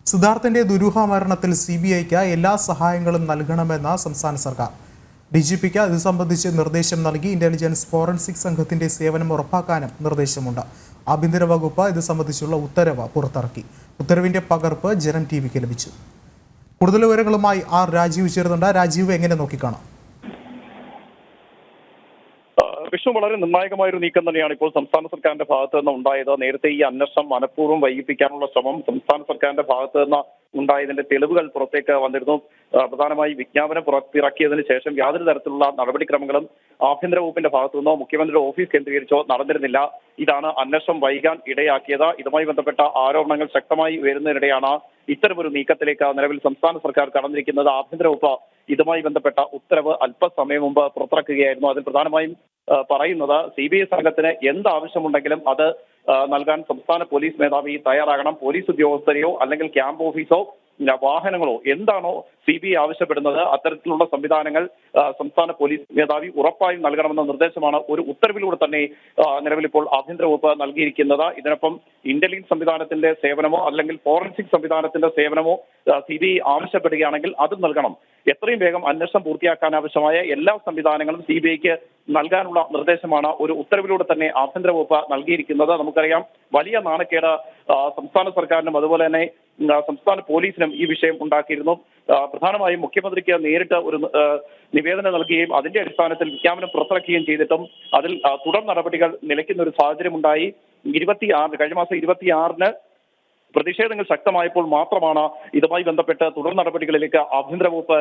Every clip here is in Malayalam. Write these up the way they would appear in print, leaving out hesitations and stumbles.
സിദ്ധാർത്ഥിന്റെ ദുരൂഹ മരണത്തിൽ CBIക്ക് എല്ലാ സഹായങ്ങളും നൽകണമെന്ന സംസ്ഥാന സർക്കാർ. DGPക്ക് ഇത് സംബന്ധിച്ച് നിർദ്ദേശം നൽകി. ഇന്റലിജൻസ് ഫോറൻസിക് സംഘത്തിന്റെ സേവനം ഉറപ്പാക്കാനും നിർദ്ദേശമുണ്ട്. ആഭ്യന്തര വകുപ്പ് ഇത് സംബന്ധിച്ചുള്ള ഉത്തരവ് പുറത്തിറക്കി. ഉത്തരവിന്റെ പകർപ്പ് ജനം TVക്ക് ലഭിച്ചു. കൂടുതൽ വിവരങ്ങളുമായി രാജീവ് ചേരുന്നുണ്ട്. രാജീവ്, എങ്ങനെ നോക്കിക്കാണാം? വിഷ്ണു, വളരെ നിർണായകമായ ഒരു നീക്കം തന്നെയാണ് ഇപ്പോൾ സംസ്ഥാന സർക്കാരിന്റെ ഭാഗത്ത് നിന്ന് ഉണ്ടായത്. നേരത്തെ ഈ അന്വേഷണം മനഃപൂർവ്വം വൈകിപ്പിക്കാനുള്ള ശ്രമം സംസ്ഥാന സർക്കാരിന്റെ ഭാഗത്ത് നിന്ന് ഉണ്ടായതിന്റെ തെളിവുകൾ പുറത്തേക്ക് വന്നിരുന്നു. പ്രധാനമായി വിജ്ഞാപനം പുറത്തിറക്കിയതിനു ശേഷം യാതൊരു തരത്തിലുള്ള നടപടിക്രമങ്ങളും ആഭ്യന്തര വകുപ്പിന്റെ ഭാഗത്തു നിന്നോ മുഖ്യമന്ത്രിയുടെ ഓഫീസ് കേന്ദ്രീകരിച്ചോ നടന്നിരുന്നില്ല. ഇതാണ് അന്വേഷണം വൈകാൻ ഇടയാക്കിയത്. ഇതുമായി ബന്ധപ്പെട്ട ആരോപണങ്ങൾ ശക്തമായി ഉയരുന്നതിനിടെയാണ് ഇത്തരമൊരു നീക്കത്തിലേക്ക് നിലവിൽ സംസ്ഥാന സർക്കാർ കടന്നിരിക്കുന്നത്. ആഭ്യന്തര വകുപ്പ് ഇതുമായി ബന്ധപ്പെട്ട ഉത്തരവ് അല്പസമയം മുമ്പ് പുറത്തിറക്കുകയായിരുന്നു. അതിൽ പ്രധാനമായും പറയുന്നത് CBI സംഘത്തിന് എന്താവശ്യമുണ്ടെങ്കിലും അത് നൽകാൻ സംസ്ഥാന പോലീസ് മേധാവി തയ്യാറാകണം. പോലീസ് ഉദ്യോഗസ്ഥരെയോ അല്ലെങ്കിൽ ക്യാമ്പ് ഓഫീസോ വാഹനങ്ങളോ എന്താണോ CBI ആവശ്യപ്പെടുന്നത് അത്തരത്തിലുള്ള സംവിധാനങ്ങൾ സംസ്ഥാന പോലീസ് മേധാവി ഉറപ്പായും നൽകണമെന്ന നിർദ്ദേശമാണ് ഒരു ഉത്തരവിലൂടെ തന്നെ നിലവിൽ ഇപ്പോൾ ആഭ്യന്തര വകുപ്പ് നൽകിയിരിക്കുന്നത്. ഇതിനൊപ്പം ഇന്റലിജൻസ് സംവിധാനത്തിന്റെ സേവനമോ അല്ലെങ്കിൽ ഫോറൻസിക് സംവിധാനത്തിന്റെ സേവനമോ CBI ആവശ്യപ്പെടുകയാണെങ്കിൽ അതും നൽകണം. എത്രയും വേഗം അന്വേഷണം പൂർത്തിയാക്കാൻ ആവശ്യമായ എല്ലാ സംവിധാനങ്ങളും CBIക്ക് നൽകാനുള്ള നിർദ്ദേശമാണ് ഒരു ഉത്തരവിലൂടെ തന്നെ ആഭ്യന്തര വകുപ്പ് നൽകിയിരിക്കുന്നത്. നമുക്കറിയാം, വലിയ നാണക്കേട് സംസ്ഥാന സർക്കാരിനും അതുപോലെ തന്നെ സംസ്ഥാന പോലീസിനും ഈ വിഷയം ഉണ്ടാക്കിയിരുന്നു. പ്രധാനമായും മുഖ്യമന്ത്രിക്ക് നേരിട്ട് ഒരു നിവേദനം നൽകുകയും അതിന്റെ അടിസ്ഥാനത്തിൽ വിജ്ഞാപനം പുറത്തിറക്കുകയും ചെയ്തിട്ടും അതിൽ തുടർ നടപടികൾ നിലയ്ക്കുന്ന ഒരു സാഹചര്യം ഉണ്ടായി. കഴിഞ്ഞ മാസം 26-ന് പ്രതിഷേധങ്ങൾ ശക്തമായപ്പോൾ മാത്രമാണ് ഇതുമായി ബന്ധപ്പെട്ട് തുടർ നടപടികളിലേക്ക് ആഭ്യന്തര വകുപ്പ്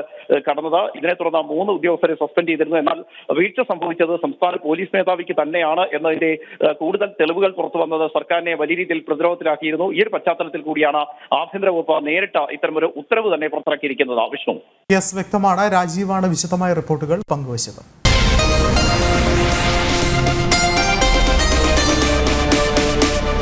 കടന്നത്. ഇതിനെ തുടർന്ന് 3 ഉദ്യോഗസ്ഥരെ സസ്പെൻഡ് ചെയ്തിരുന്നു. എന്നാൽ വീഴ്ച സംഭവിച്ചത് സംസ്ഥാന പോലീസ് മേധാവിക്ക് തന്നെയാണ് എന്നതിന്റെ കൂടുതൽ തെളിവുകൾ പുറത്തു വന്നത് സർക്കാരിനെ വലിയ രീതിയിൽ പ്രതിരോധത്തിലാക്കിയിരുന്നു. ഈ ഒരു പശ്ചാത്തലത്തിൽ കൂടിയാണ് ആഭ്യന്തര വകുപ്പ് നേരിട്ട് ഇത്തരമൊരു ഉത്തരവ് തന്നെ പുറത്തിറക്കിയിരിക്കുന്നത്. വിഷ്ണു, വ്യക്തമാണ്. രാജീവാണ് വിശദമായ റിപ്പോർട്ടുകൾ പങ്കുവച്ചത്.